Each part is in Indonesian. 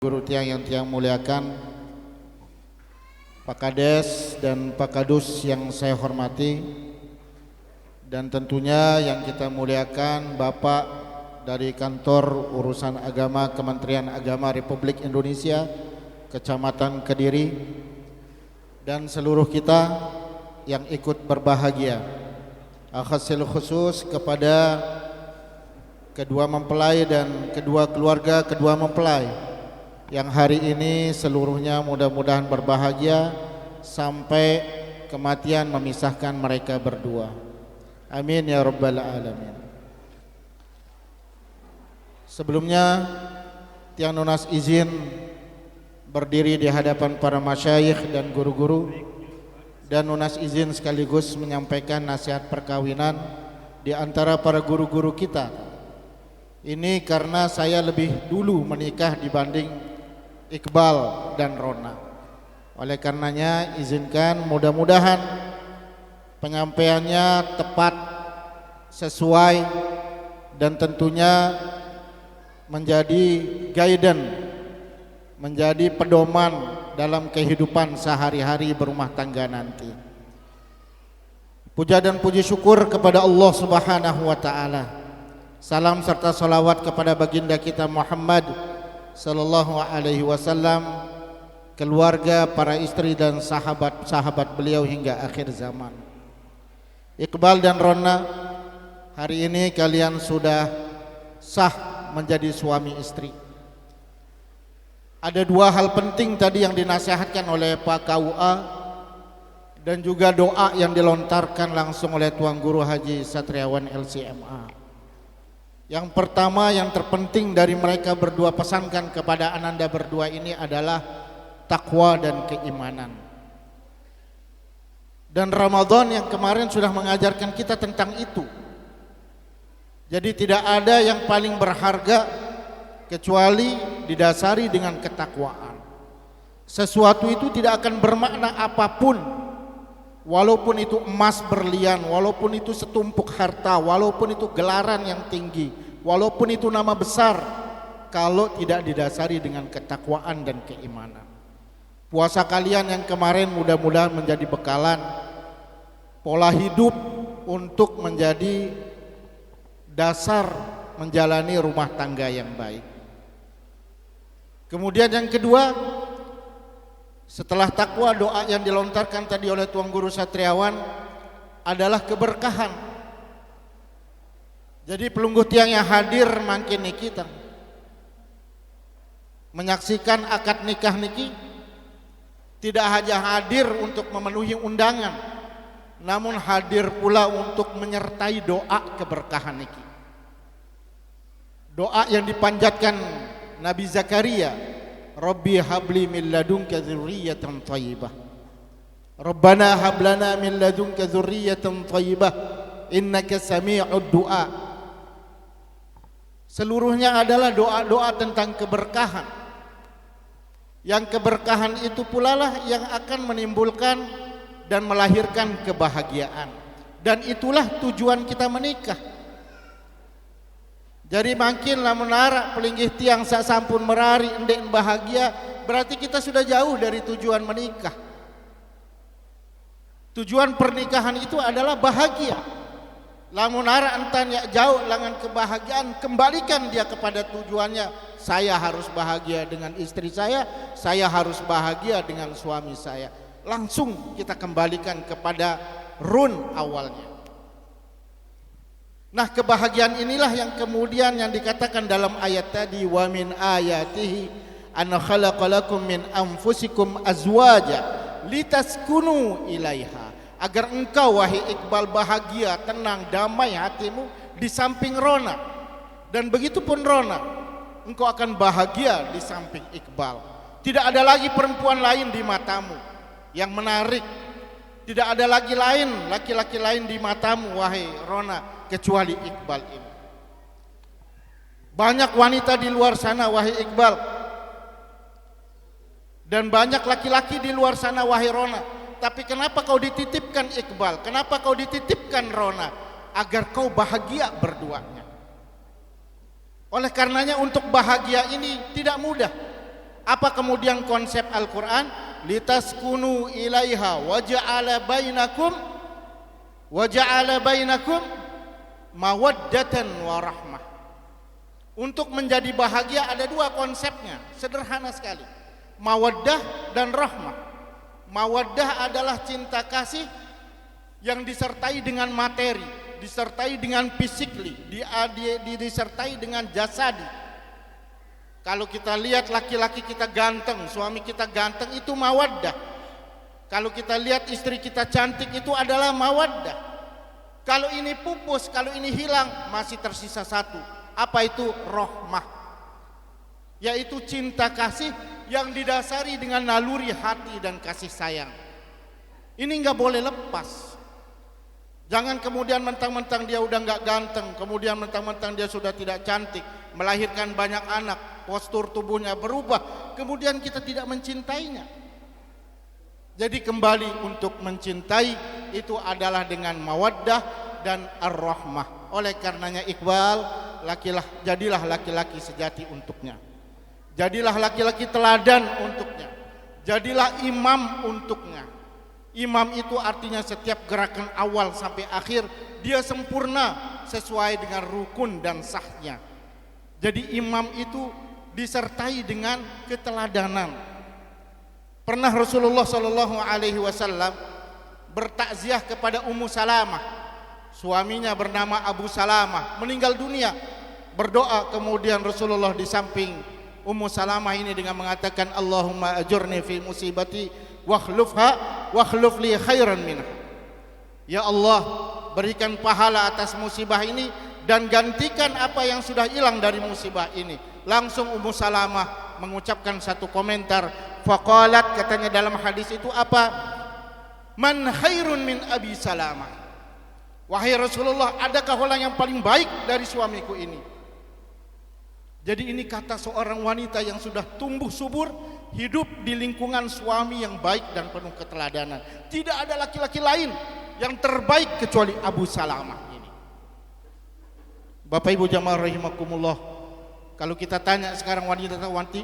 Guru yang muliakan, Pak Kades dan Pak Kadus yang saya hormati, dan tentunya yang kita muliakan Bapak dari Kantor Urusan Agama Kementerian Agama Republik Indonesia Kecamatan Kediri, dan seluruh kita yang ikut berbahagia. Alhasil khusus kepada kedua mempelai dan kedua keluarga kedua mempelai yang hari ini seluruhnya mudah-mudahan berbahagia sampai kematian memisahkan mereka berdua. Amin ya rabbal alamin. Sebelumnya Tiang Nunas izin berdiri di hadapan para masyayikh dan guru-guru, dan Nunas izin sekaligus menyampaikan nasihat perkawinan di antara para guru-guru kita. Ini karena saya lebih dulu menikah dibanding Iqbal dan Rona. Oleh karenanya izinkan mudah-mudahan penyampaiannya tepat, sesuai, dan tentunya menjadi guidance, menjadi pedoman dalam kehidupan sehari-hari berumah tangga nanti. Puja dan puji syukur kepada Allah Subhanahu wa taala. Salam serta salawat kepada baginda kita Muhammad sallallahu alaihi wasallam, keluarga, para istri dan sahabat-sahabat beliau hingga akhir zaman. Iqbal dan Rona, hari ini kalian sudah sah menjadi suami istri. Ada dua hal penting tadi yang dinasihatkan oleh Pak KUA dan juga doa yang dilontarkan langsung oleh Tuan Guru Haji Satriawan LCMA. Yang pertama, yang terpenting dari mereka berdua pesankan kepada ananda berdua ini adalah takwa dan keimanan. Dan Ramadan yang kemarin sudah mengajarkan kita tentang itu. Jadi tidak ada yang paling berharga kecuali didasari dengan ketakwaan. Sesuatu itu tidak akan bermakna apapun, walaupun itu emas berlian, walaupun itu setumpuk harta, walaupun itu gelaran yang tinggi, walaupun itu nama besar, kalau tidak didasari dengan ketakwaan dan keimanan. Puasa kalian yang kemarin mudah-mudahan menjadi bekalan pola hidup untuk menjadi dasar menjalani rumah tangga yang baik. Kemudian yang kedua, setelah takwa, doa yang dilontarkan tadi oleh Tuan Guru Satriawan adalah keberkahan. Jadi pelungguh tiang yang hadir makin kita menyaksikan akad nikah niki tidak hanya hadir untuk memenuhi undangan, namun hadir pula untuk menyertai doa keberkahan niki. Doa yang dipanjatkan Nabi Zakaria, Rabbi habli min ladunka dzurriyyatan thayyibah. Rabbana hab lana min ladunka dzurriyyatan thayyibah innaka sami'ud du'a. Seluruhnya adalah doa-doa tentang keberkahan. Yang keberkahan itu pula lah yang akan menimbulkan dan melahirkan kebahagiaan. Dan itulah tujuan kita menikah. Jadi makin lamun arak pelinggih tiang sak sampun merari endek bahagia, berarti kita sudah jauh dari tujuan menikah. Tujuan pernikahan itu adalah bahagia. Lamun arak entan ya jauh langan kebahagiaan, kembalikan dia kepada tujuannya. Saya harus bahagia dengan istri saya harus bahagia dengan suami saya. Langsung kita kembalikan kepada run awalnya. Nah, kebahagiaan inilah yang kemudian yang dikatakan dalam ayat tadi, wa min ayatihi an khalaqalakum min anfusikum azwaja litaskunu ilaiha. Agar engkau wahai Iqbal bahagia, tenang, damai hatimu di samping Rona. Dan begitu pun Rona, engkau akan bahagia di samping Iqbal. Tidak ada lagi perempuan lain di matamu yang menarik. Tidak ada lagi laki-laki lain di matamu wahai Rona kecuali Iqbal ini. Banyak wanita di luar sana wahai Iqbal, dan banyak laki-laki di luar sana wahai Rona. Tapi kenapa kau dititipkan Iqbal? Kenapa kau dititipkan Rona? Agar kau bahagia berduanya. Oleh karenanya untuk bahagia ini tidak mudah. Apa kemudian konsep Al-Quran? Litaskunu ilaiha waja'ala bainakum mawaddatan warahmah. Untuk menjadi bahagia ada dua konsepnya, sederhana sekali. Mawaddah dan rahmah. Mawaddah adalah cinta kasih yang disertai dengan materi, disertai dengan fisikli, disertai dengan jasadi. Kalau kita lihat laki-laki kita ganteng, suami kita ganteng, itu mawaddah. Kalau kita lihat istri kita cantik, itu adalah mawaddah. Kalau ini pupus, kalau ini hilang, masih tersisa satu. Apa itu? Rahmah. Yaitu cinta kasih yang didasari dengan naluri hati dan kasih sayang. Ini nggak boleh lepas. Jangan kemudian mentang-mentang dia udah nggak ganteng, kemudian mentang-mentang dia sudah tidak cantik, melahirkan banyak anak, postur tubuhnya berubah, kemudian kita tidak mencintainya. Jadi kembali untuk mencintai itu adalah dengan mawaddah dan ar-rahmah. Oleh karenanya Iqbal, jadilah laki-laki sejati untuknya. Jadilah laki-laki teladan untuknya. Jadilah imam untuknya. Imam itu artinya setiap gerakan awal sampai akhir dia sempurna sesuai dengan rukun dan sahnya. Jadi imam itu disertai dengan keteladanan. Pernah Rasulullah Shallallahu Alaihi Wasallam bertakziah kepada Ummu Salamah, suaminya bernama Abu Salamah meninggal dunia. Berdoa kemudian Rasulullah di samping Ummu Salamah ini dengan mengatakan, Allahumma ajurni fi musibati wakhluf li khairan minha. Ya Allah, berikan pahala atas musibah ini dan gantikan apa yang sudah hilang dari musibah ini. Langsung Ummu Salamah mengucapkan satu komentar, faqalat, katanya dalam hadis itu apa? Man khairun min Abi Salamah. Wahai Rasulullah, adakah orang yang paling baik dari suamiku ini? Jadi ini kata seorang wanita yang sudah tumbuh subur, hidup di lingkungan suami yang baik dan penuh keteladanan. Tidak ada laki-laki lain yang terbaik kecuali Abu Salamah ini. Bapak Ibu jamaah rahimakumullah, kalau kita tanya sekarang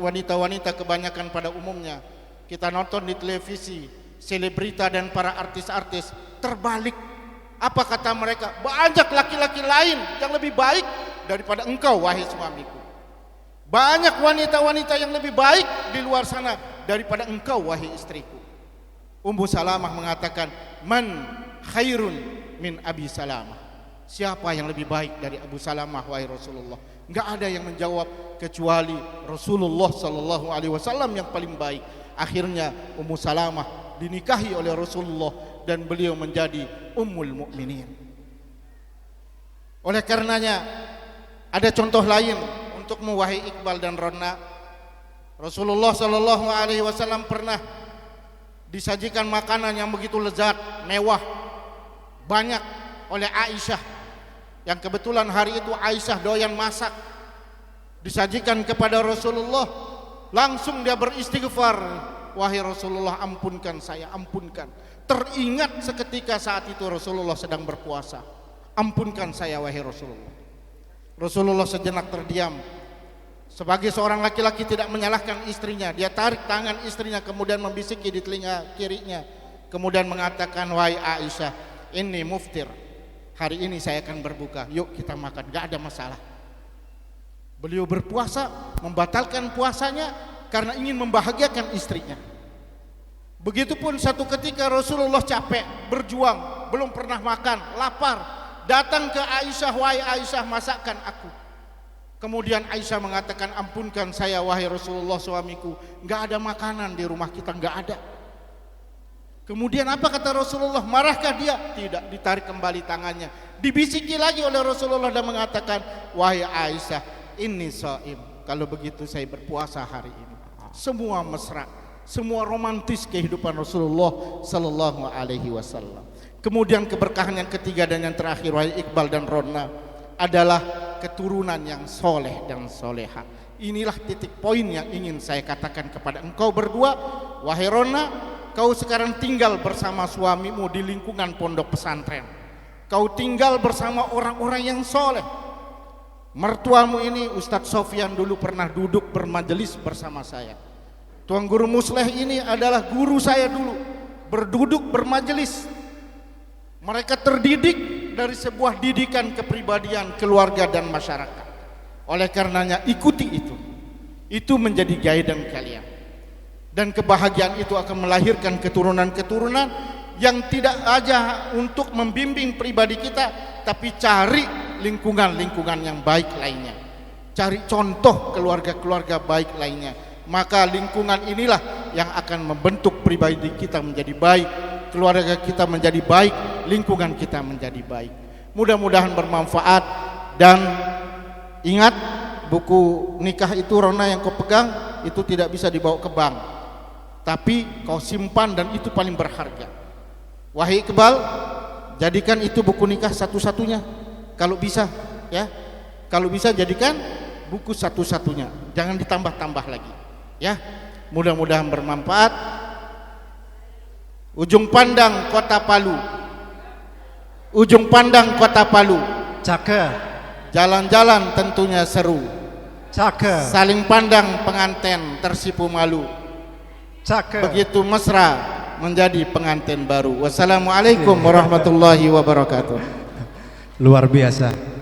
wanita-wanita kebanyakan pada umumnya, kita nonton di televisi, selebrita dan para artis-artis, terbalik. Apa kata mereka? Banyak laki-laki lain yang lebih baik daripada engkau wahai suamiku. Banyak wanita-wanita yang lebih baik di luar sana daripada engkau wahai istriku. Ummu Salamah mengatakan, man khairun min Abi Salamah. Siapa yang lebih baik dari Abu Salamah wahai Rasulullah? Enggak ada yang menjawab kecuali Rasulullah sallallahu alaihi wasallam yang paling baik. Akhirnya Ummu Salamah dinikahi oleh Rasulullah dan beliau menjadi ummul mukminin. Oleh karenanya ada contoh lain untukmu wahai Iqbal dan Ronna. Rasulullah sallallahu alaihi wasallam pernah disajikan makanan yang begitu lezat, mewah, banyak oleh Aisyah, yang kebetulan hari itu Aisyah doyan masak. Disajikan kepada Rasulullah, langsung dia beristighfar, wahai Rasulullah, ampunkan saya, ampunkan. Teringat seketika saat itu Rasulullah sedang berpuasa. Ampunkan saya wahai Rasulullah. Rasulullah sejenak terdiam. Sebagai seorang laki-laki tidak menyalahkan istrinya, dia tarik tangan istrinya kemudian membisiki di telinga kirinya, kemudian mengatakan, wahai Aisyah, ini muftir, hari ini saya akan berbuka, yuk kita makan, gak ada masalah. Beliau berpuasa, membatalkan puasanya karena ingin membahagiakan istrinya. Begitupun satu ketika Rasulullah capek, berjuang, belum pernah makan, lapar, datang ke Aisyah, wahai Aisyah, masakkan aku. Kemudian Aisyah mengatakan, ampunkan saya wahai Rasulullah suamiku, enggak ada makanan di rumah kita, enggak ada. Kemudian apa kata Rasulullah? Marahkah dia? Tidak, ditarik kembali tangannya. Dibisiki lagi oleh Rasulullah dan mengatakan, wahai Aisyah, ini shaim. Kalau begitu saya berpuasa hari ini. Semua mesra, semua romantis kehidupan Rasulullah sallallahu alaihi wasallam. Kemudian keberkahan yang ketiga dan yang terakhir wahai Iqbal dan Ronna adalah keturunan yang soleh dan soleha. Inilah titik poin yang ingin saya katakan kepada engkau berdua. Wahai Ronna, kau sekarang tinggal bersama suamimu di lingkungan pondok pesantren. Kau tinggal bersama orang-orang yang soleh. Mertuamu ini Ustadz Sofyan dulu pernah duduk bermajelis bersama saya. Tuan Guru Musleh ini adalah guru saya dulu, berduduk bermajelis. Mereka terdidik dari sebuah didikan kepribadian, keluarga dan masyarakat. Oleh karenanya ikuti itu. Itu menjadi guidance kalian. Dan kebahagiaan itu akan melahirkan keturunan-keturunan yang tidak aja untuk membimbing pribadi kita, tapi cari lingkungan-lingkungan yang baik lainnya. Cari contoh keluarga-keluarga baik lainnya. Maka lingkungan inilah yang akan membentuk pribadi kita menjadi baik, keluarga kita menjadi baik, lingkungan kita menjadi baik. Mudah-mudahan bermanfaat. Dan ingat, buku nikah itu Rona yang kau pegang itu tidak bisa dibawa ke bank, tapi kau simpan dan itu paling berharga. Wahai Iqbal, jadikan itu buku nikah satu-satunya kalau bisa, ya. Kalau bisa jadikan buku satu-satunya, jangan ditambah-tambah lagi, ya. Mudah-mudahan bermanfaat. Ujung pandang Kota Palu, ujung pandang Kota Palu. Cakep. Jalan-jalan tentunya seru. Cakep. Saling pandang pengantin tersipu malu. Cakep. Begitu mesra menjadi pengantin baru. Wassalamualaikum warahmatullahi wabarakatuh. Luar biasa.